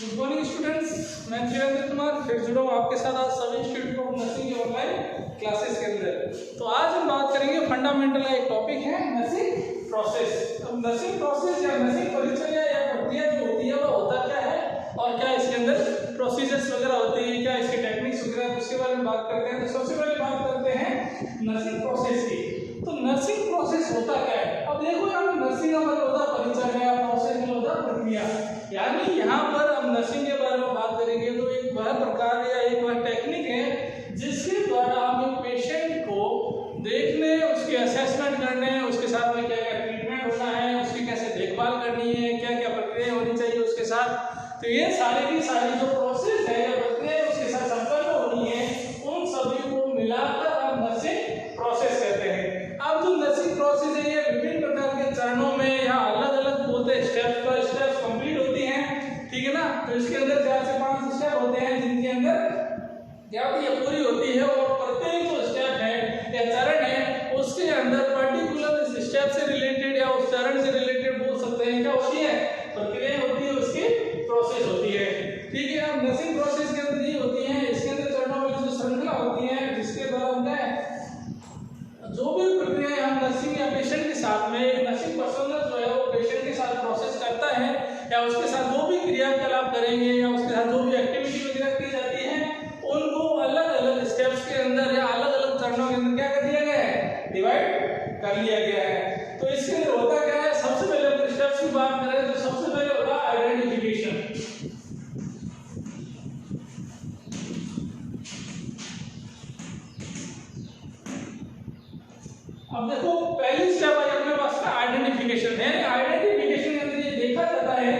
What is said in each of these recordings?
Good morning students, मैं धीरेन्द्र कुमार फिर जुड़ा हूँ आपके साथ आज सभी इंस्टीट्यूट ऑफ नर्सिंग के ऑनलाइन क्लासेस के अंदर। तो आज हम बात करेंगे फंडामेंटल एक टॉपिक है नर्सिंग प्रोसेस। अब नर्सिंग प्रोसेस या नर्सिंग परिचर्या या प्रक्रिया जो होती है वो होता क्या है और क्या इसके अंदर प्रोसीजर्स वगैरह होती है, क्या इसकी टेक्निक्स वगैरह, उसके बारे में बात करते हैं। तो सबसे पहले बात करते हैं नर्सिंग प्रोसेस की। तो नर्सिंग प्रोसेस होता क्या है? अब देखो यहाँ नर्सिंग का मतलब होता है परिचर्या, प्रोसेस मतलब होता है प्रक्रिया। यानी यहाँ पर हम नर्सिंग के बारे में बात करेंगे तो एक वह प्रकार या एक वह टेक्निक है जिसके द्वारा हम एक पेशेंट को देखने, उसकी असेसमेंट करने, उसके साथ में क्या क्या ट्रीटमेंट होना है, उसकी कैसे देखभाल करनी है, क्या क्या प्रक्रिया होनी चाहिए उसके साथ। तो ये सारी की सारी जो प्रोसेस है या प्रक्रिया उसके साथ संपन्न होनी है, उन सभी को मिलाकर हम नर्सिंग प्रोसेस कहते हैं। अब जो नर्सिंग प्रोसेस है ये विभिन्न प्रकार के चरणों में या अलग अलग बोलते स्टेप्स पर स्टेप्स कंप्लीट होती हैं, ठीक है ना। तो इसके अंदर 4 से 5 स्टेप होते हैं जिनके अंदर क्या होती है पूरी होती है, और प्रत्येक जो स्टेप है या चरण है उसके अंदर पर्टिकुलर इस स्टेप से रिलेटेड या उस चरण से रिलेटेड बोल सकते हैं क्या होती है, प्रक्रिया होती है, उसकी प्रोसेस होती है, ठीक है। अब नर्सिंग प्रोसेस के अंदर ये होती है, इसके अंदर चरणों में जो श्रृंखला होती है जिसके द्वारा क्या है जो भी प्रक्रिया हम नर्सिंग या पेशेंट के साथ में नर्सिंग पर्सनल जो है वो पेशेंट के साथ प्रोसेस करता है या उसके साथ जो भी क्रियाकलाप करेंगे या उसके साथ जो भी एक्टिविटी वगैरह की जाती है उनको अलग अलग स्टेप्स के अंदर या अलग अलग चरणों के अंदर क्या कर दिया गया है, डिवाइड कर लिया गया है। तो इसके अंदर होता क्या है, सबसे पहले अगर स्टेप्स की बात करें तो सबसे पहले होता है आइडेंटिफिकेशन। अब देखो पहली स्टेप है अपने पास का आइडेंटिफिकेशन है। आइडेंटिफिकेशन के अंदर ये देखा जाता है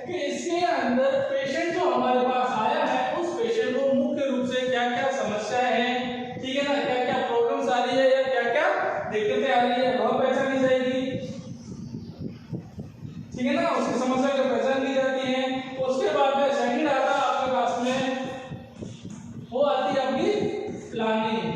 कि इसके अंदर पेशेंट जो हमारे पास आया है उस पेशेंट को मुख्य रूप से क्या क्या समस्याएं हैं, ठीक है ना, क्या क्या प्रॉब्लम्स आ रही है या क्या क्या दिक्कतें आ रही है वह पहचानी जाएगी, ठीक है ना, उसकी समस्या की पहचान की जाती है। उसके बाद में सेकंड आता है आपके पास में वो आती है आपकी प्लानिंग।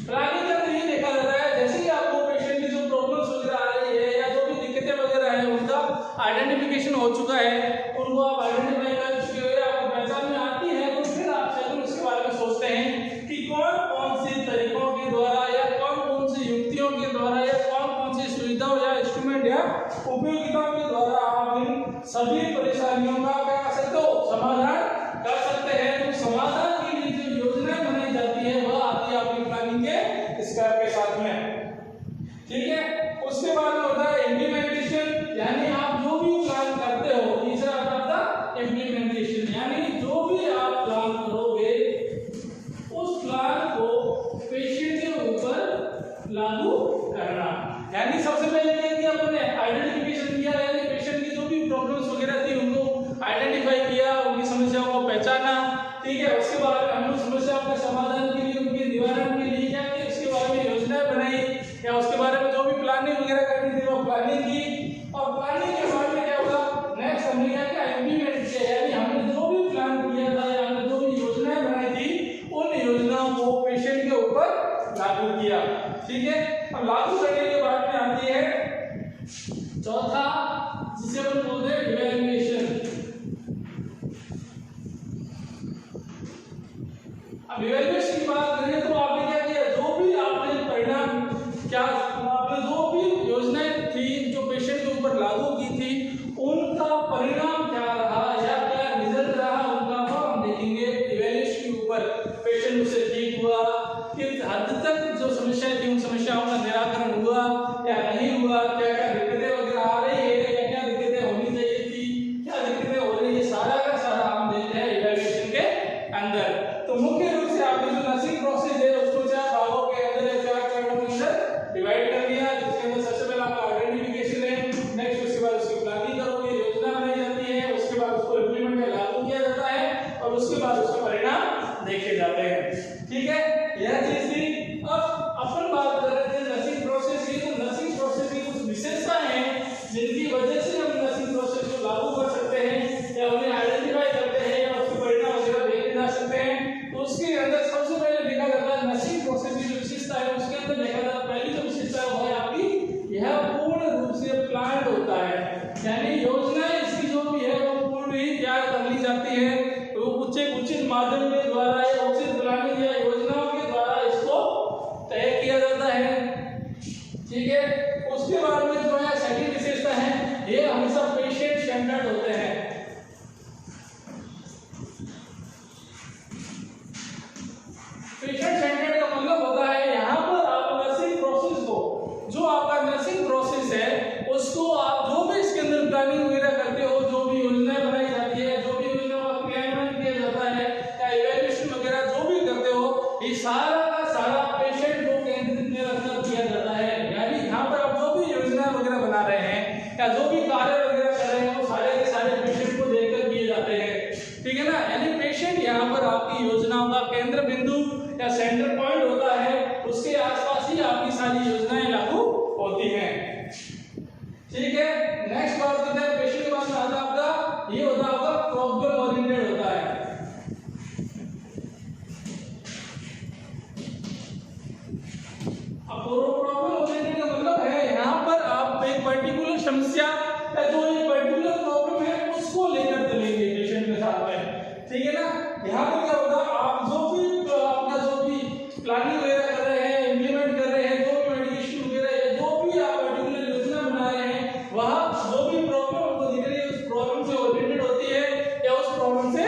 प्लानिंग के अंदर ये देखा जाता है जैसे कि आपको पेशेंट की जो प्रॉब्लम्स वगैरह आ रही है या जो भी दिक्कतें वगैरह है उनका आइडेंटिफिकेशन हो चुका है, उनको आप आइडेंटिफाई कर चुके हो या आपको पहचान में आती है, तो फिर आप सेकंड उसके बारे में सोचते हैं कि कौन कौन से तरीकों के द्वारा या कौन कौन सी युक्तियों के द्वारा या कौन कौन सी सुविधाओं या इंस्ट्रूमेंट या उपयोगिताओं के द्वारा आप इन सभी परेशानियों का क्या कर सकते हो, समाधान कर सकते हैं। तो समाधान के लिए जो योजना बनाई जाती है वह आती है आपकी प्लानिंग के स्टेप के साथ में, ठीक है। उसके बाद में होता है इम्प्लीमेंटेशन, यानी आप जो भी प्लान करते हो, तीसरा आता है इम्प्लीमेंटेशन, यानी जो भी आप प्लान करोगे उस प्लान को पेशेंट के ऊपर लागू करना। यानी सबसे पहले क्या किया आपने, आइडेंटिफिकेशन किया, यानी पेशेंट की जो भी प्रॉब्लम्स वगैरह थी उनको आइडेंटिफाई किया, उनकी समस्याओं को पहचाना, ठीक है। उसके बाद हम उस समस्या के समाधान के लिए, उनके निवारण के लिए क्या किया, उसके बारे में योजना बनाई या उसके बारे में जो भी प्लानिंग वगैरह करनी थी वो प्लानिंग की। और प्लानिंग के बाद में क्या होगा, नेक्स्ट हमने क्या किया, इम्प्लीमेंट किया, यानी हमने जो भी प्लान किया था या हमने जो भी योजनाएं बनाई थी उन योजनाओं को पेशेंट के ऊपर लागू किया, ठीक है। अब लागू करने के बाद में आती है चौथा जिसे हम बोलते हैं इवैल्यूएशन। अब इवैल्यूएशन की बात करें तो आपने क्या किया, जो भी आपने परिणाम क्या आपने जो भी योजनाएं थी जो पेशेंट के ऊपर लागू की थी उनका परिणाम क्या रहा या क्या रिजल्ट रहा उनका वो हम देखेंगे इवैल्यूएशन के ऊपर। पेशेंट उससे ठीक हुआ, किस हद तक जो समस्या थी उन समस्याओं का निराकरण हुआ या नहीं हुआ, क्या क्या दिक्कतें वगैरह आ रही है या क्या दिक्कतें होनी चाहिए थी, क्या दिक्कतें हो रही है, सारा का सारा हम देखते हैं इवैल्यूएशन के अंदर। तो मुख्य रूप से आपकी जो नर्सिंग प्रोसेस है उसको 4 भागों के अंदर या 4 चरणों के अंदर डिवाइड कर दिया, जिसके अंदर सबसे पहले आपका आइडेंटिफिकेशन है, नेक्स्ट उसके बाद उसकी प्लानिंग करोगे, योजना बनाई जाती है, उसके बाद उसको इंप्लीमेंट में लागू किया जाता है और उसके बाद उसके परिणाम देखे जाते हैं, ठीक है। यह चीज थी। अब अपन बात कर रहे थे नर्सिंग प्रोसेस की, तो नर्सिंग प्रोसेस की कुछ विशेषताएं हैं जिनकी वजह से हम नर्सिंग प्रोसेस को लागू कर सकते हैं या उन्हें आइडेंटिफाई करते हैं या उसके परिणाम वगैरह देखे जा सकते हैं। तो उसके अंदर सबसे पहले देखा जाता है नर्सिंग प्रोसेस की जो विशेषता है उसके अंदर देखा जाता है पहली जो विशेषता है वो है आपकी यह पूर्ण माध्यम के द्वारा या उचित प्लानिंग या योजनाओं के द्वारा इसको तय किया जाता है। ठीक है, उसके बाद में जो है सेकंड विशेषता है, ये हमेशा पेशेंट सेंटर्ड होते हैं। पेशेंट सेंटर्ड का मतलब होता है यहाँ पर आप नर्सिंग प्रोसेस को, जो आपका नर्सिंग प्रोसेस है उसको आप जो भी इसके अंदर प्लानिंग वगैरह करते हो, जो भी योजनाएं बनाई जाती है, जो भी योजना का क्रियान्वयन किया जाता है या इवैल्यूएशन वगैरह जो भी करते हो, ये सारा का सारा पेशेंट को केंद्रित में रखकर किया जाता है। यानी यहाँ पर आप जो भी योजना वगैरह बना रहे हैं या जो भी कार्य वगैरह कर रहे हैं वो सारे के सारे पेशेंट को देखकर किए जाते हैं। ठीक है ना, यानी पेशेंट यहाँ पर आपकी योजनाओं का केंद्र बिंदु या सेंटर पॉइंट होता है, उसके आसपास ही आपकी सारी योजनाएं लागू होती हैं। ठीक है, नेक्स्ट बात करते हैं पेशेंट के बाद में आता है आपका, ये होता है आपका प्रॉब्लम ओरिएंटेड होता है। अब प्रॉब्लम ओरिएंटेड का मतलब है यहाँ पर आप एक पर्टिकुलर समस्या या जो एक पर्टिकुलर प्रॉब्लम है उसको लेकर चलेंगे पेशेंट के साथ में। ठीक है ना, यहाँ पर क्या होगा, आप जो भी आपका जो भी प्लानिंग वगैरह कर रहे हैं, इम्प्लीमेंट कर रहे हैं, जो भी मेडिकेशन वगैरह है, जो भी आप पर्टिकुलर योजना बना रहे हैं, वहाँ जो भी प्रॉब्लम आपको दिख रही है उस प्रॉब्लम से ओरिएंटेड होती है या उस प्रॉब्लम से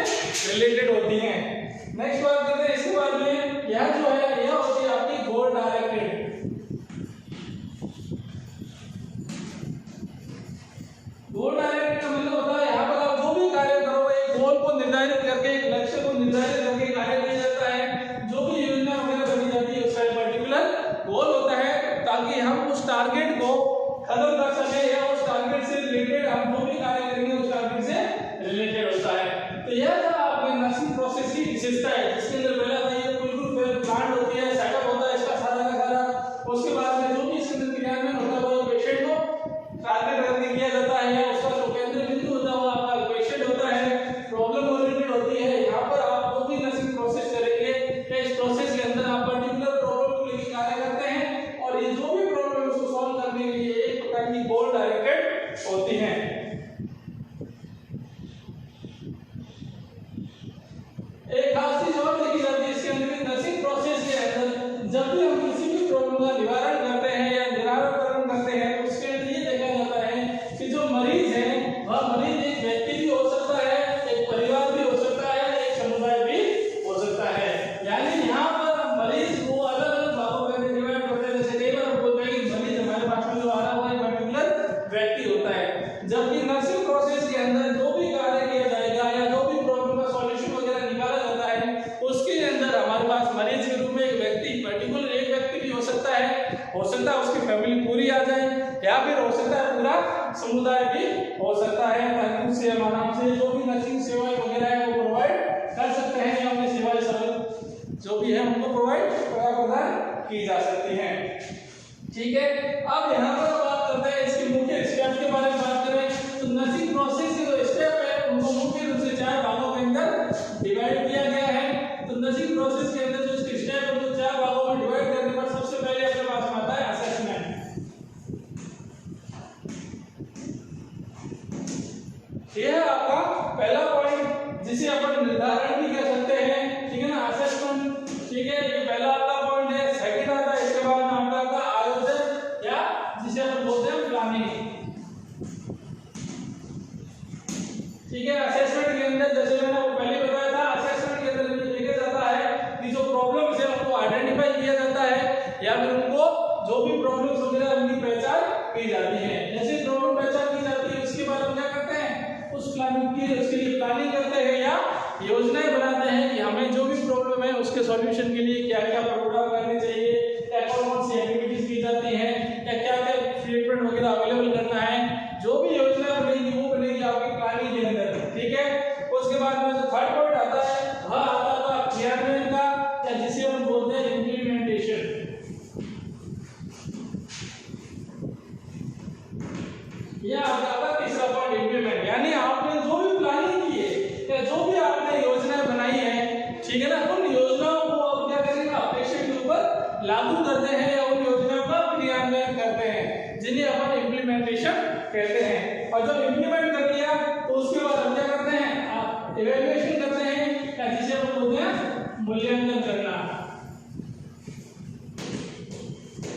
रिलेटेड होती है। नेक्स्ट बात करते हैं इसके बाद में, यह जो है यह होती है आपकी गोल डायरेक्टेड। गोल डायरेक्टेड का मतलब होता है यहाँ पर आप जो भी कार्य करोगे एक गोल को निर्धारित करके, एक लक्ष्य को निर्धारित करके कार्य किया जाता है। जो भी योजना वगैरह बनी जाती है उसका पर्टिकुलर गोल होता है, ताकि हम उस टारगेट को खत्म कर सके या उस टारगेट से रिलेटेड हम जो भी कार्य करेंगे उस टारगेट से रिलेटेड होता है। तो यह था आपके नर्सिंग प्रोसेस की विशेषता है, जिसके अंदर पहला था ये बिल्कुल प्लान होती है, सेटअप होता है इसका सारा का सारा। उसके बाद में जो भी इसके अंदर क्रियान्वयन होता है वो पेशेंट को टारगेट करके किया जाता है, या उसका जो केंद्र बिंदु होता है वो आपका पेशेंट होता है। प्रॉब्लम ओरिएंटेड होती है, यहाँ पर आप जो भी नर्सिंग प्रोसेस करेंगे इस प्रोसेस के अंदर आप पर्टिकुलर प्रॉब्लम को लेकर कार्य करते हैं और ये जो भी प्रॉब्लम है उसको सॉल्व करने के लिए एक प्रकार की गोल डायरेक्टेड होती है। एक खास चीज और देखी जाती है इसके अंदर, नर्सिंग प्रोसेस के अंदर जब भी हम किसी भी प्रॉब्लम का निवारण करते हैं या निराकरण करते हैं तो उसके अंदर ये देखा जाता है कि जो मरीज है वह मरीज एक व्यक्ति भी हो सकता है, एक परिवार भी हो सकता है, एक समुदाय भी हो सकता है। यानी यहाँ पर मरीज को अलग अलग भागों में डिवाइड करते हैं। जैसे कई बार बोलते हैं कि मरीज हमारे पास में जो आ रहा है वो एक पर्टिकुलर व्यक्ति होता है, जबकि नर्सिंग प्रोसेस के अंदर जो भी कार्य किया जाएगा या जो भी प्रॉब्लम का सॉल्यूशन वगैरह निकाला जाता है उसके अंदर हमारे पास मरीज के रूप में एक व्यक्ति, पर्टिकुलर एक व्यक्ति भी हो सकता है उसकी फैमिली पूरी आ जाए, या फिर हो सकता है पूरा समुदाय भी हो सकता है, ताकि उससे आराम से जो भी नर्सिंग सेवाएं वगैरह है वो प्रोवाइड कर सकते हैं या अपनी सेवाएं सब जो भी है उनको प्रोवाइड प्रदान की जा सकती हैं। ठीक है, अब यहाँ पर बात करते हैं इसके मुख्य स्टेप के बारे में बात करें तो नर्सिंग प्रोसेस के जो स्टेप है उनको मुख्य रूप से 4 भागों के अंदर डिवाइड किया गया है। तो नर्सिंग प्रोसेस के अंदर जो इसके स्टेप है उनको 4 भागों में डिवाइड करने पर सबसे पहले अपने पास में आता है असेसमेंट। यह है आपका पहला पॉइंट जिसे अपन निर्धारण भी कर सकते हैं। ठीक है ना, असेसमेंट। ठीक है, ये पहला आपका पॉइंट है। सेकंड आता है इसके बाद में आपका आयोजन या जिसे अपन बोलते हैं प्लानिंग। ठीक है, असेसमेंट के अंदर जैसे मैंने आपको पहले बताया था, असेसमेंट के अंदर ये देखा जाता है कि जो प्रॉब्लम्स है उनको आइडेंटिफाई किया जाता है या फिर उनको जो भी प्रॉब्लम्स वगैरह उनकी पहचान की जाती है। जैसे प्रॉब्लम पहचान की जाती है उसके बाद हम क्या करते हैं, उस प्लानिंग की उसके लिए प्लानिंग करते हैं या योजनाएं बनाते हैं कि हमें जो भी प्रॉब्लम है उसके सॉल्यूशन के लिए क्या क्या प्रोग्राम करने चाहिए, या कौन कौन सी एक्टिविटीज की जाती हैं, या क्या क्या ट्रीटमेंट वगैरह अवेलेबल करना है। जो भी योजना बनेगी वो बनेगी आपकी प्लानिंग के अंदर। ठीक है, उसके बाद में जो थर्ड पॉइंट आता है वह आता है क्रियान्वयन का, या जिसे हम बोलते हैं इम्प्लीमेंटेशन। यह आपका तीसरा पॉइंट इम्प्लीमेंट, यानी आपने जो भी प्लानिंग की है या जो भी आपने योजना बनाई है, ठीक है ना, उन योजनाओं को आप क्या करेंगे, पेशेंट के ऊपर लागू करते हैं या उन योजनाओं का क्रियान्वयन करते हैं, जिन्हें अपन इम्प्लीमेंटेशन कहते हैं। और जब इम्प्लीमेंट कर लिया तो उसके बाद हम क्या करते हैं, इवैल्यूएशन करते हैं या जिसे हम बोलते हैं मूल्यांकन करना।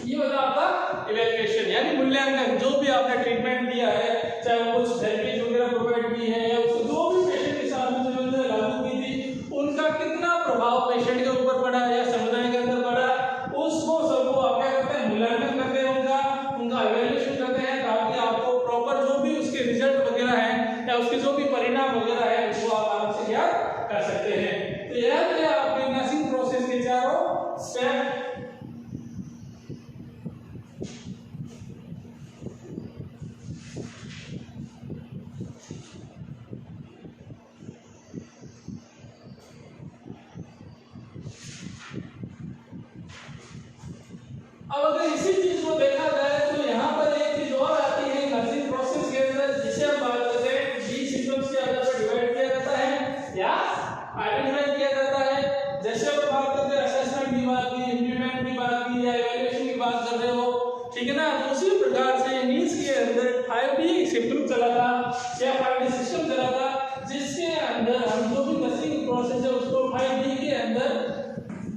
ये होता है आपका इवैल्यूएशन यानी मूल्यांकन। जो भी आपने ट्रीटमेंट दिया है, चाहे वो कुछ थेरेपीज वगैरह प्रोवाइड की है या उसको जो भी पेशेंट के साथ में जो लागू की थी, उनका कितना प्रभाव पेशेंट के ऊपर पड़ा या समुदाय के अंदर पड़ा, उसको सबको आप क्या करते हैं मूल्यांकन करते हैं, उनका इवैल्यूएशन करते हैं, ताकि आपको प्रॉपर जो भी उसके रिजल्ट वगैरह है या उसके जो भी परिणाम वगैरह है वो आप आराम से याद कर सकते हैं। तो यह थे आपके नर्सिंग प्रोसेस के चारों स्टेप। अब अगर इसी चीज को देखा जाए तो यहाँ पर एक चीज और आती है नर्सिंग प्रोसेस के अंदर, जिसे हम बात करते हैं डी सिम्टम्स के आधार पर डिवाइड किया जाता है या आइडेंटिफाई किया जाता है। जैसे हम बात करते हैं असेसमेंट की बात की, इम्प्लीमेंट की बात की या इवैल्यूएशन की बात कर रहे हो, ठीक है ना। तो उसी प्रकार से नीड्स के अंदर 5D सिस्टम चला था या 5D सिस्टम चला था, जिसके अंदर हम जो भी नर्सिंग प्रोसेस है उसको 5D के अंदर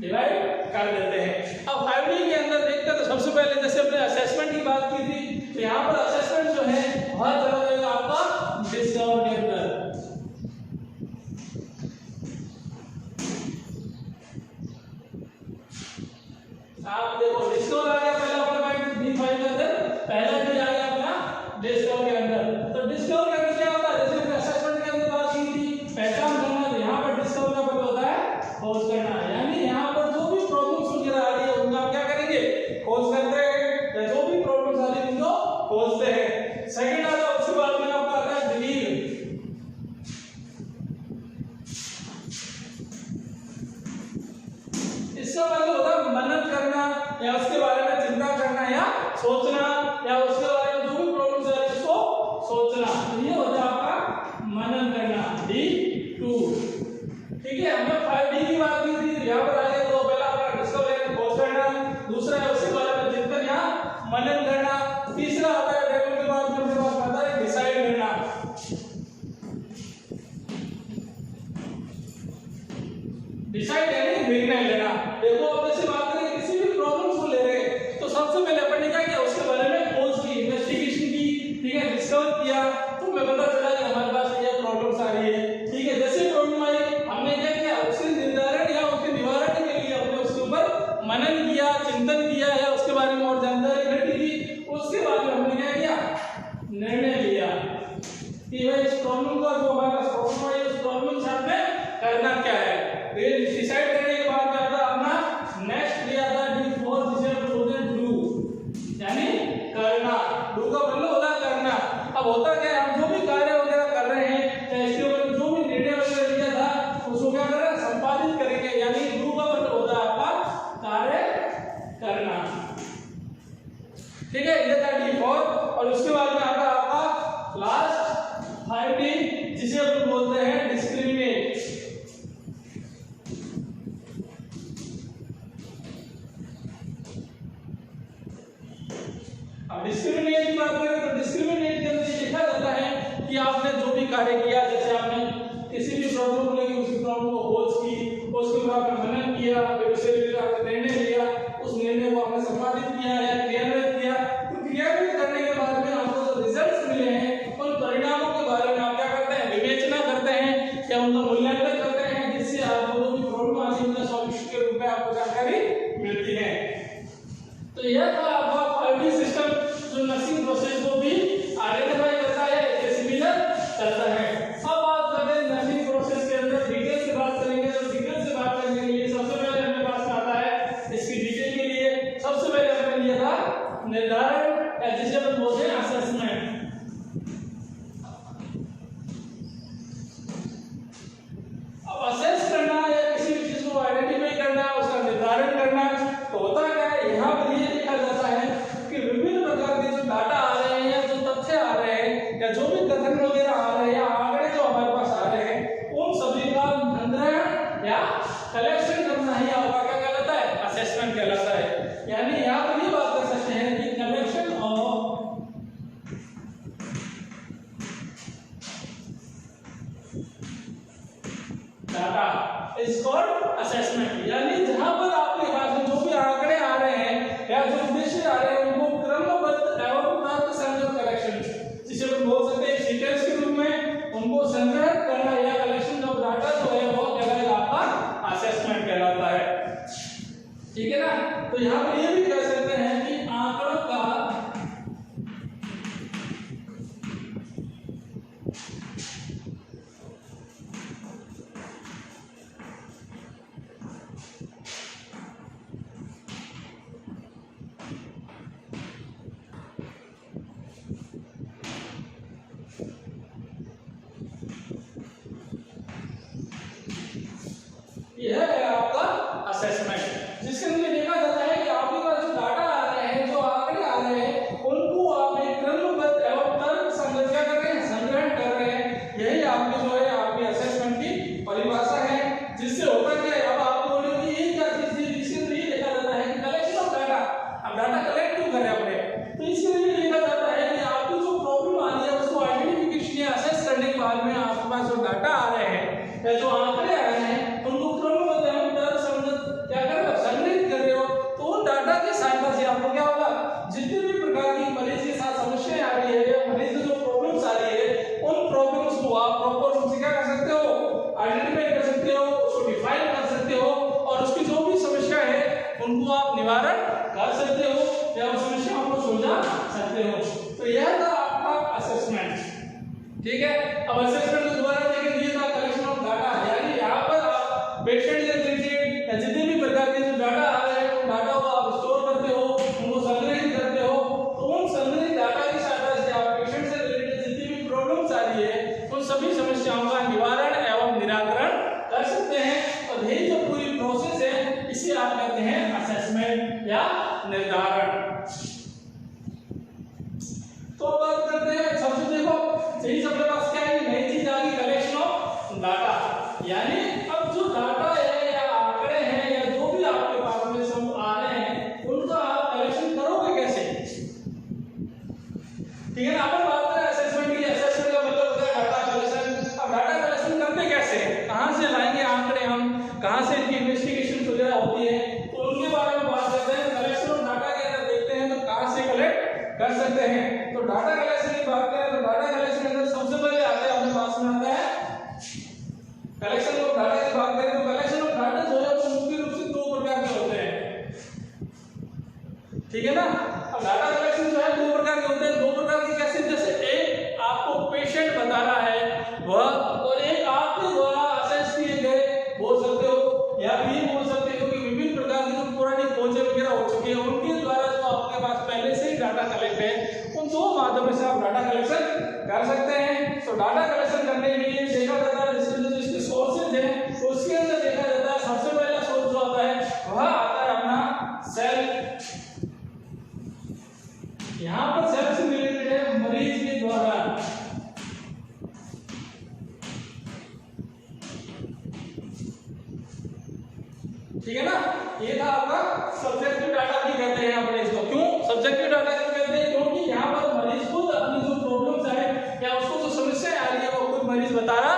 डिवाइड कर देते हैं। अब 5D के अंदर देखते हैं तो सबसे पहले जैसे हमने असेसमेंट की बात की थी, तो यहाँ पर असेसमेंट जो है वह चला जाएगा आपका डिस्कवर के अंदर। आप देखो डिस्कवर आ गया पहला अपना पॉइंट D5 के अंदर, पहला भी आ गया अपना डिस्कवर के अंदर। तो डिस्कवर के अंदर क्या होता है, जैसे हमने असेसमेंट के अंदर बात की थी पहचान करना, तो यहाँ पर डिस्कवर का मतलब होता है खोज करना, यानी यहाँ पर जो भी प्रॉब्लम्स वगैरह आ रही है उनका आप क्या करेंगे, खोज करते हैं, या जो भी प्रॉब्लम्स आ रही है उनको खोजते हैं। सेकंड आता है उसके बाद में आपका आता है डिलीव। इसका मतलब होता है मनन करना या उसके बारे में चिंता करना या सोचना, या उसके बारे में जो भी प्रॉब्लम्स आ रही है उसको सोचना। तो ये होता है आपका मनन करना D2। ठीक है, हमने 5D की बात की थी, यहाँ पर आगे तो पहला आपका डिस्कवर है खोज करना, दूसरा है उसके बारे में चिंतन या मनन करना, तीसरा आता है डेवलप के बाद में अपने पास आता है डिसाइड करना। डिसाइड यानी निर्णय लेना। देखो अब जैसे बात करें किसी भी प्रॉब्लम्स को ले रहे हैं तो सबसे पहले अपन ने क्या किया, उसके बारे में खोज की, इन्वेस्टिगेशन की, ठीक है, डिस्कवर किया, तो हमें पता चला कि हमारे पास ये प्रॉब्लम्स आ रही है। ठीक है, जैसे प्रॉब्लम आई हमने क्या किया, उसके निर्धारण या उसके निवारण के लिए हमने उसके ऊपर मनन किया, चिंतन किया या उसके बारे में और जानकारी इकट्ठी की। उसके बाद में हमने क्या किया, निर्णय लिया कि भाई इस प्रॉब्लम को, जो हमारे पास प्रॉब्लम आई उस प्रॉब्लम से हमें करना क्या है। डिसाइड करने के बाद क्या था अपना नेक्स्ट लिया था D4, जिसे हम बोलते हैं डू, यानी करना। डू का मतलब होता है करना। अब होता क्या है, हम जो भी कार्य वगैरह कर रहे हैं या इसके ऊपर जो भी निर्णय वगैरह लिया था उसको क्या करें, संपादित करेंगे, यानी डू का मतलब होता है आपका कार्य करना। ठीक है, ये था D4। और उसके बाद में आता है आपका लास्ट 5D, जिसे हम बोलते हैं डिस्क्रिमिनेट। डिस्क्रिमिनेट की बात करें तो डिस्क्रिमिनेट के अंदर लिखा जाता है कि आपने जो भी कार्य किया, जैसे आपने किसी भी प्रॉब्लम को लेकर उसी प्रॉब्लम को खोज की, उसके ऊपर आपने मनन किया, फिर उसे लेकर आपने निर्णय लिया, उस निर्णय को आपने संपादित किया या क्रियान्वित किया। तो क्रियान्वित करने के बाद में आपको जो रिजल्ट्स मिले हैं उन परिणामों के बारे में आप क्या करते हैं, विवेचना करते हैं या उनका मूल्यांकन करते हैं, जिससे आपको जो भी प्रॉब्लम आती है उनका सॉल्यूशन के रूप में आपको जानकारी मिलती है। तो यह था आपका 5D सिस्टम, जो नर्सिंग प्रोसेस को भी आइडेंटिफाई करता है, सिमिलर करता है। अब बात करते हैं नर्सिंग प्रोसेस के अंदर डिटेल से बात करेंगे। तो डिटेल से बात करने के लिए सबसे पहले हमारे पास आता है, इसकी डिटेल के लिए सबसे पहले हमने लिया था निर्धारण, या जिसे हम बोलते हैं असेसमेंट। अब असेस करना या किसी भी चीज को आइडेंटिफाई करना, उसका निर्धारण करना, तो होता क्या है, यहाँ पर ये देखा जाता है कि विभिन्न प्रकार के जो डाटा आ रहे हैं या जो तथ्य आ रहे हैं या जो भी कथन वगैरह आ रहे हैं या आंकड़े जो हमारे पास आ रहे हैं, उन सभी का संग्रहण या कलेक्शन करना ही आपका क्या कहलाता है, असेसमेंट कहलाता है। यानी यहाँ पर ये बात कर सकते हैं कि कलेक्शन ऑफ असेसमेंट, यानी जहां पर आपके पास जो भी आंकड़े आ रहे हैं या जो उद्देश्य आ रहे हैं उनको क्रमबद्ध एवं तर्कसंगत कलेक्शन, जिसे हम बोल सकते हैं सीक्वेंस के रूप में उनको संग्रह करना या कलेक्शन ऑफ डाटा जो है वो कहलाएगा आपका असेसमेंट कहलाता है। ठीक है ना। तो यहाँ पर ये भी कह सकते हैं कि आंकड़ों का यह है आपका असेसमेंट, जिसके अंदर देखा जाता है कि आपके पास जो डाटा आ रहे हैं, जो आंकड़े आ रहे हैं, उनको आप एक क्रमबद्ध एवं तर्कसंगत क्या कर रहे हैं, संग्रहण कर रहे हैं। यही आपकी जो है आपकी असेसमेंट की परिभाषा है। जिससे होता क्या है, अब आप बोलोगे कि ये क्या चीज है, इसके अंदर ये देखा जाता है कि कलेक्शन ऑफ डाटा, अब डाटा कलेक्ट क्यों करें अपने, तो इसके लिए देखा जाता है कि आपकी जो प्रॉब्लम आ रही है उसको आइडेंटिफिकेशन या असेस करने के बाद में आपके पास जो डाटा आ रहे हैं या जो आंकड़े आ रहे हैं उनको क्रमबद्ध एवं तर्कसंगत क्या कर रहे हो, संग्रहित कर रहे हो। तो उन डाटा के सहायता से आपको क्या होगा, जितने भी प्रकार की मरीज के साथ समस्याएं आ रही है या मरीज में जो प्रॉब्लम्स आ रही है उन प्रॉब्लम्स को आप प्रॉपर रूप से क्या कर सकते हो, आइडेंटिफाई कर सकते हो, उसको डिफाइन कर सकते हो और उसकी जो भी समस्या है उनको आप निवारण कर सकते हो या उस समस्या को सुलझा सकते हो। तो यह था आपका असेसमेंट। ठीक है। अब असेसमेंट के द्वारा देखिए ये था कलेक्शन ऑफ डाटा, यानी यहाँ पर आप पेशेंट से रिलेटेड या जितने भी प्रकार के जो डाटा आ रहे हैं उन डाटा को आप स्टोर करते हो, उनको संग्रहित करते हो। तो उन संग्रहित डाटा की सहायता से आप पेशेंट से रिलेटेड जितनी भी प्रॉब्लम्स आ रही है उन सभी समस्याओं का निवारण एवं निराकरण कर सकते हैं। और यही जो पूरी प्रोसेस है इसे आप कहते हैं असेसमेंट या निर्धारण। तो बात करते हैं सबसे, देखो यही सबके पास क्या है, नई चीज आ गई, कलेक्शन ऑफ डाटा, यानी अब जो डाटा है या आंकड़े हैं या जो भी आपके पास में सब आ रहे हैं उनका आप कलेक्शन करोगे कैसे। ठीक है ना। अपन बात करें असेसमेंट की, असेसमेंट का मतलब होता है डाटा कलेक्शन। अब डाटा कलेक्शन करते कैसे, कहां से लाएंगे आंकड़े, हम कहां से इनकी इन्वेस्टिगेशन वगैरह होती है, तो उनके बारे में बात करते हैं। कलेक्शन ऑफ डाटा के अंदर देखते हैं तो कहां से कलेक्ट कर सकते हैं। तो डाटा कलेक्शन की बात करें तो डाटा कलेक्शन के अंदर सबसे पहले आते हैं अपने पास में आता है कलेक्शन ऑफ डाटा की बात करें तो कलेक्शन ऑफ डाटा जो है वो मुख्य रूप से दो प्रकार के होते हैं। ठीक है ना। अब डाटा कलेक्शन जो है दो प्रकार के होते हैं। दो प्रकार के कैसे, जैसे एक आपको पेशेंट बता रहा है वह, और एक आपके द्वारा असेस किए गए बोल सकते हो, या भी बोल सकते हो कि विभिन्न प्रकार की जो पुरानी खोजें वगैरह हो चुकी है उनके द्वारा जो आपके पास पहले से ही डाटा कलेक्ट है, उन दो माध्यमों से आप डाटा कलेक्शन कर सकते हैं। तो डाटा कलेक्शन करने के लिए देखा जाता है जिसके सोर्सेज हैं उसके अंदर देखा जाता है सबसे पहला सोर्स जो आता है वह आता है अपना सेल। यहाँ पर सेल से रिलेटेड है मरीज के द्वारा ठीक है ना। ये था आपका सब्जेक्टिव डाटा भी कहते हैं अपने इसको। क्यों सब्जेक्टिव डाटा क्यों कहते हैं, क्योंकि यहाँ पर मरीज खुद अपनी जो प्रॉब्लम्स है या उसको जो समस्या आ रही है वो खुद मरीज बता रहा,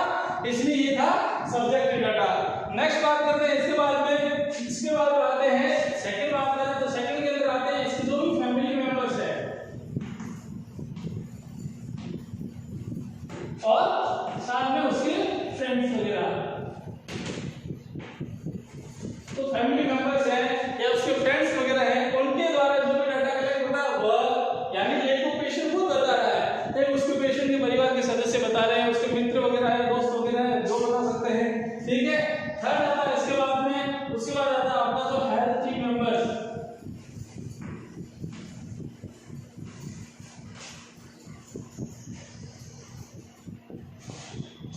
इसलिए ये था सब्जेक्टिव डाटा। नेक्स्ट बात करते हैं इसके बाद आते हैं सेकंड बात करें तो सेकंड के अंदर आते हैं इसके जो भी फैमिली मेंबर्स है और साथ में उसके फ्रेंड्स वगैरह। तो फैमिली मेंबर्स है या उसके फ्रेंड्स वगैरह हैं उनके द्वारा जो भी डाटा कलेक्ट होता है वह, यानी एक को पेशेंट खुद बता रहा है, एक उसके पेशेंट के परिवार के सदस्य बता रहे हैं, उसके मित्र वगैरह है, दोस्त वगैरह है, जो बता सकते हैं। ठीक है। थर्ड आता है इसके बाद में, उसके बाद आता है आपका जो हेल्थ टीम मेंबर्स।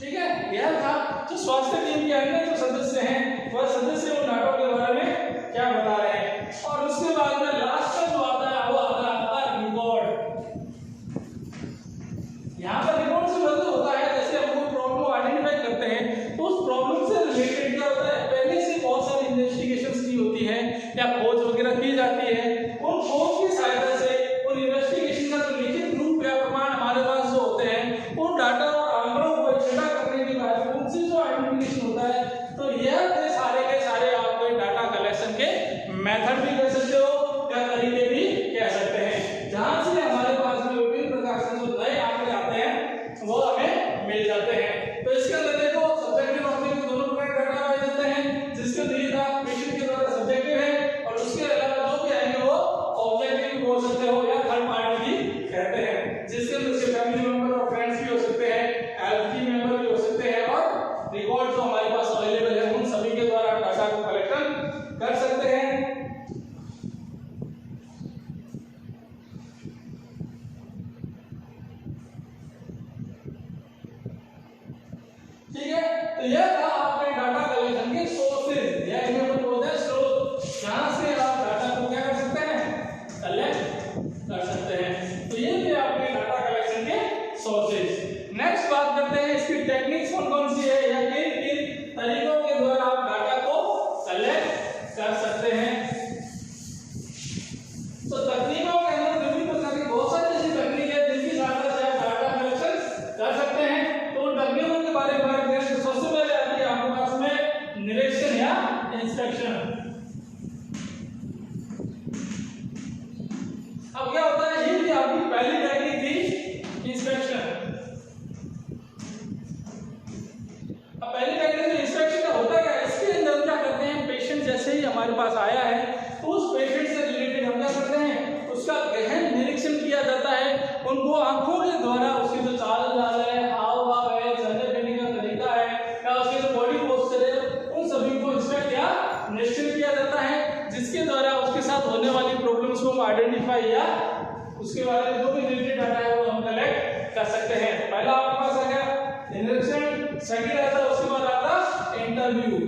ठीक है। यह था जो स्वास्थ्य टीम के अन्य जो सदस्य हैं वह सदस्य उन डाटा के बारे में क्या बता रहे हैं। और उसके बाद में लास्ट का जो आता है वो आता है आपका रिकॉर्ड। यहाँ पर रिकॉर्ड से मतलब होता है जैसे हम कोई प्रॉब्लम आइडेंटिफाई करते हैं तो उस प्रॉब्लम से रिलेटेड क्या होता है, पहले से बहुत सारी इन्वेस्टिगेशंस की होती है या खोज वगैरह की जाती है। उन खोज की सहायता से उन इन्वेस्टिगेशन का जो लिखित रूप या प्रमाण हमारे पास जो होते हैं उन डाटा और आंकड़ों को इकट्ठा करने के बाद उनसे जो आइडेंटिफिकेशन होता है, तो यह सारे के सारे इंस्पेक्शन। अब क्या होता है, ये आपकी पहली टेक्निक थी इंस्पेक्शन। अब पहली टेक्निक इंस्पेक्शन का होता क्या है, इसके अंदर क्या करते हैं, पेशेंट जैसे ही हमारे पास आया है तो उस पेशेंट से रिलेटेड हम क्या करते हैं, उसका गहन निरीक्षण किया जाता है। उनको आंखों के द्वारा उसकी जो चाल ढाल है, हाव भाव है, चलने फिरने का तरीका है, या उसके जो बॉडी पोस्चर है, उन सभी को इंस्पेक्ट या निरीक्षण किया जाता है, जिसके द्वारा उसके साथ होने वाली प्रॉब्लम्स को हम आइडेंटिफाई या उसके बारे में जो भी रिलेटेड डाटा है वो हम कलेक्ट कर सकते हैं। पहला आपके पास आ गया निरीक्षण, सेकंड आता है उसके बाद आता इंटरव्यू।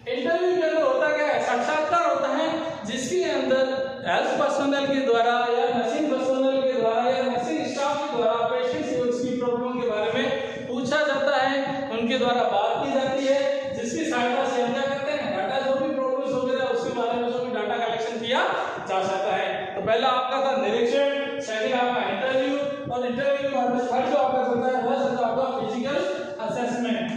इंटरव्यू के अंदर होता क्या है, साक्षात्कार होता है, जिसके अंदर हेल्थ पर्सनल के द्वारा या नर्सिंग पर्सनल के द्वारा या नर्सिंग स्टाफ के द्वारा पेशेंट से उसकी प्रॉब्लम के बारे में पूछा जाता है, उनके द्वारा बात की जाती है, जिसकी सहायता से हम क्या करते हैं, डाटा जो भी प्रॉब्लम्स वगैरह उसके बारे में जो भी डाटा कलेक्शन किया जा सकता है। तो पहला आपका था निरीक्षण, सेकंड आपका इंटरव्यू, और इंटरव्यू के बाद में थर्ड जो आपका होता है वह होता है आपका फिजिकल असेसमेंट।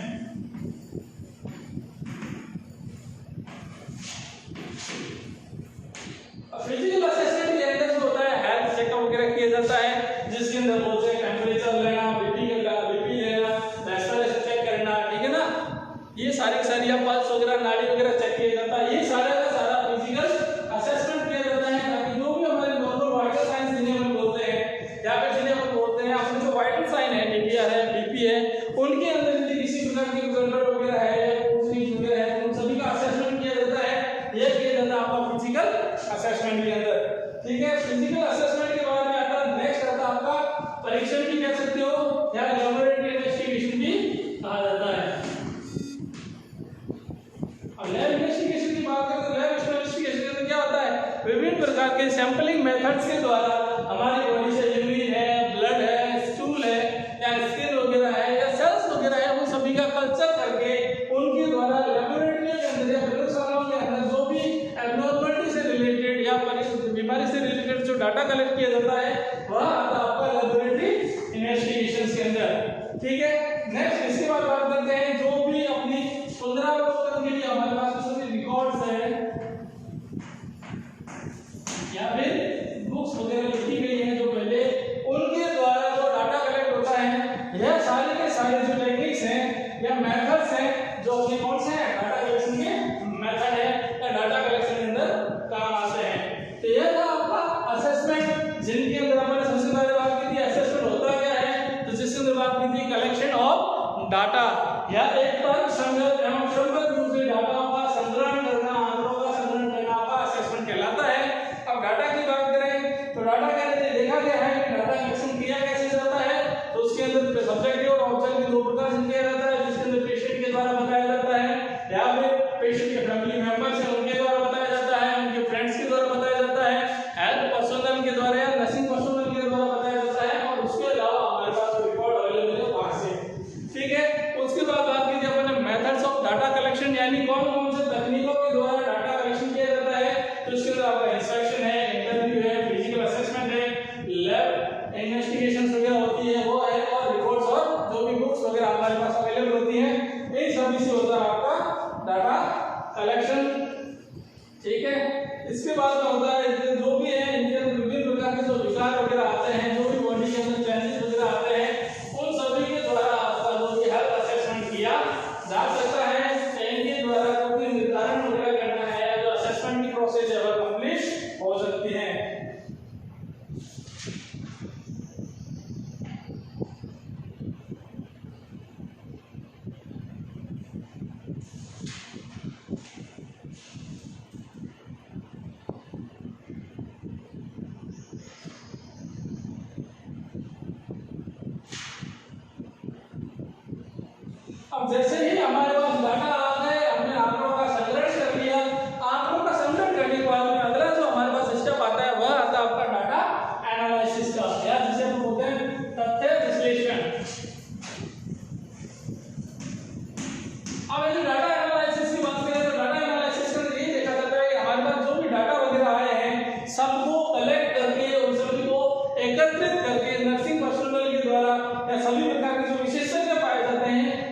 फिजिकल असेसमेंट के अंदर जो होता है हेल्थ चेकअप वगैरह किया जाता है, जिसके अंदर बोलते हैं टेंपरेचर लेना, बीपी लेना, प्रेशर चेक करना, ठीक है ना, ये सारी या पल्स वगैरह, नाड़ी वगैरह चेक किया जाता है। ये सारा का सारा फिजिकल असेसमेंट किया जाता है, ताकि जो भी हमारे नॉर्मल वाइटल साइंस जिन्हें हम बोलते हैं या फिर जिन्हें हम बोलते हैं अपने जो वाइटल साइन है, टीटीआर है, बीपी है, उनके अंदर यदि किसी प्रकार की गड़बड़ वगैरह है या कुछ वगैरह है, उन सभी का असेसमेंट किया जाता है। ये किया जाता है आपका फिजिकल असेसमेंट के अंदर, ठीक है। फिजिकल असेसमेंट के बाद में आता है नेक्स्ट आता है आपका परीक्षण भी कह सकते हो या लैबोरेटरी इन्वेस्टिगेशन भी कहा जाता है। अब लैब इन्वेस्टिगेशन की बात करें तो लैब इन्वेस्टिगेशन के अंदर क्या होता है, विभिन्न प्रकार के सैंपलिंग मेथड्स के द्वारा हमारी बॉडी से यूरिन है, ब्लड है, स्टूल है या स्किन वगैरह है या सेल्स वगैरह है, उन सभी का कल्चर करके उनके द्वारा लैबोरेटरी के अंदर या प्रयोगशालाओं के अंदर जो भी एब्नॉर्मलिटी से रिलेटेड या बीमारी से रिलेटेड जो डाटा कलेक्ट किया जाता है वह आता है आपका लैबोरेटरी इन्वेस्टिगेशंस के अंदर, ठीक है। नेक्स्ट इसके बाद बात करते हैं जो भी अपनी पुनरावलोकन के लिए हमारे पास जो भी रिकॉर्ड्स है या फिर बुक्स वगैरह लिखी गई है जो पहले, उनके द्वारा जो डाटा कलेक्ट होता है, यह सारे के सारे जो टेक्निक्स हैं या मेथड्स हैं जो अपने कौन से हैं, डाटा कलेक्शन के मेथड है या डाटा कलेक्शन के अंदर काम आते हैं। तो यह था आपका असेसमेंट, जिनके अंदर हमने सबसे पहले बात की थी असेसमेंट होता क्या है, तो जिसके अंदर बात की थी कलेक्शन ऑफ डाटा या एक तर्क संगत एवं क्रमबद्ध रूप से डाटा का संग्रहण करना, आंकड़ों का संग्रहण करना आपका असेसमेंट कहलाता है। अब डाटा की बात करें तो डाटा के अंदर देखा गया है कि डाटा कलेक्शन किया कैसे जाता है, तो उसके अंदर सब्जेक्टिव और ऑब्जेक्टिव दो प्रकार से किया जाता है, जिसके अंदर पेशेंट के द्वारा बताया जाता है या फिर पेशेंट के फैमिली मेंबर्स हैं उनके द्वारा बताया जाता है, उनके फ्रेंड्स के द्वारा बताया जाता है, हेल्थ पर्सनल के द्वारा या नर्सिंग पर्सनल के द्वारा बताया जाता है, और उसके अलावा हमारे पास रिकॉर्ड अवेलेबल है वहां से, ठीक है। उसके बाद बात कीजिए अपने मेथड्स ऑफ डाटा कलेक्शन, यानी कौन कौन से तकनीकों के द्वारा डाटा कलेक्शन किया जाता है, तो इसके अंदर आपका इंस्पेक्शन है, इंटरव्यू है, फिजिकल असेसमेंट है, लैब इन्वेस्टिगेशंस वगैरह होती है वो है, और रिकॉर्ड्स और जो भी बुक्स वगैरह हमारे पास अवेलेबल होती हैं, इन सभी से होता है आपका डाटा कलेक्शन, ठीक है। इसके बाद में होता है जो भी है इनके अंदर विभिन्न प्रकार के जो विकार वगैरह आते हैं, जो भी बॉडी के अंदर चेंजेस वगैरह आते हैं, उन सभी के द्वारा आपका जो भी हेल्थ असेसमेंट किया जा सकता है। इनके द्वारा जो भी निर्धारण वगैरह करना है, जो असेसमेंट की प्रोसेस है वह कंप्लीट हो सकती है। अब जैसे ही हमारे पास डाटा आ गए, हमने आंकड़ों का संग्रहण कर लिया, आंकड़ों का संग्रहण करने के बाद में अगला जो हमारे पास स्टेप आता है वह आता है आपका डाटा एनालिसिस का, या जिसे हम बोलते हैं तथ्य विश्लेषण। अब यदि डाटा एनालिसिस की बात करें तो डाटा एनालिसिस में ये देखा जाता है कि हमारे पास जो भी डाटा वगैरह आए हैं सबको कलेक्ट करके उन सभी को एकत्रित करके नर्सिंग पर्सनल के द्वारा या सभी प्रकार के जो विशेषज्ञ पाए जाते हैं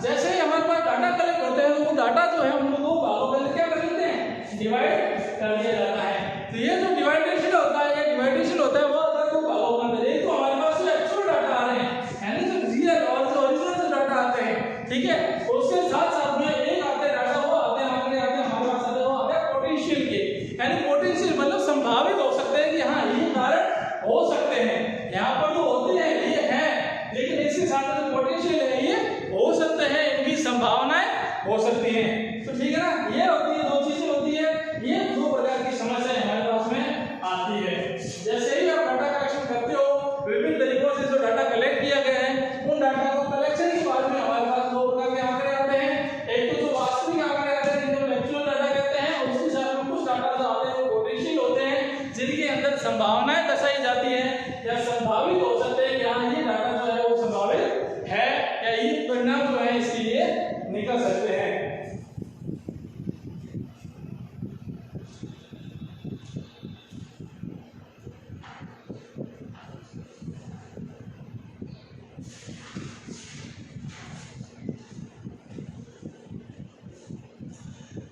जैसे ही हमारे पास डाटा कलेक्ट होते हैं तो वो डाटा जो है हम लोग को भागों में क्या कर देते हैं, डिवाइड कर दिया जाता है। तो ये जो डिवाइडेशन होता है, ये डिवाइडेशन होता है वो अगर वो भागों के अंदर, एक तो हमारे पास जो एक्चुअल डाटा आ रहे हैं यानी जो रियल और जो ओरिजिनल जो डाटा आते हैं, ठीक है, उसके साथ साथ में एक आते डाटा वो आते हैं आंकड़े आते हैं हमारे पास आते हैं वो आते हैं पोटेंशियल के, यानी पोटेंशियल मतलब संभावित हो सकते हैं कि हाँ ये कारण हो सकते हैं, यहाँ पर जो होते हैं ये है, लेकिन इसके साथ में जो पोटेंशियल है ये हो सकते हैं, इनकी संभावनाएं हो सकती हैं। तो ठीक है ना, ये होती है, दो चीजें होती है, ये दो प्रकार की समस्याएं हमारे पास में आती है। जैसे ही आप डाटा कलेक्शन करते हो, विभिन्न तरीकों से जो डाटा कलेक्ट किया गया है, उन डाटा को कलेक्शन के बाद में हमारे पास दो प्रकार के आंकड़े आते हैं, एक तो जो वास्तविक आंकड़े आते हैं जिनको एक्चुअल डाटा कहते हैं, उसके साथ में कुछ डाटा जो आते हैं वो पोटेंशियल होते हैं जिनके अंदर संभावनाएं दर्शाई जाती है या संभावित हो सकते हैं कि हाँ ये डाटा जो है वो संभावित है या ये परिणाम जो है इसके लिए निकल सकते हैं।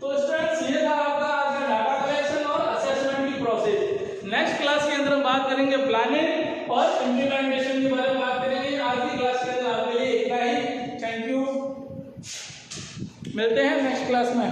तो स्टूडेंट्स ये था आपका आज का डाटा कलेक्शन और असेसमेंट की प्रोसेस। नेक्स्ट क्लास के अंदर हम बात करेंगे प्लानिंग और इम्प्लीमेंटेशन के बारे में बात करेंगे। आज की क्लास के अंदर आपके लिए इतना ही। थैंक यू, मिलते हैं नेक्स्ट क्लास में।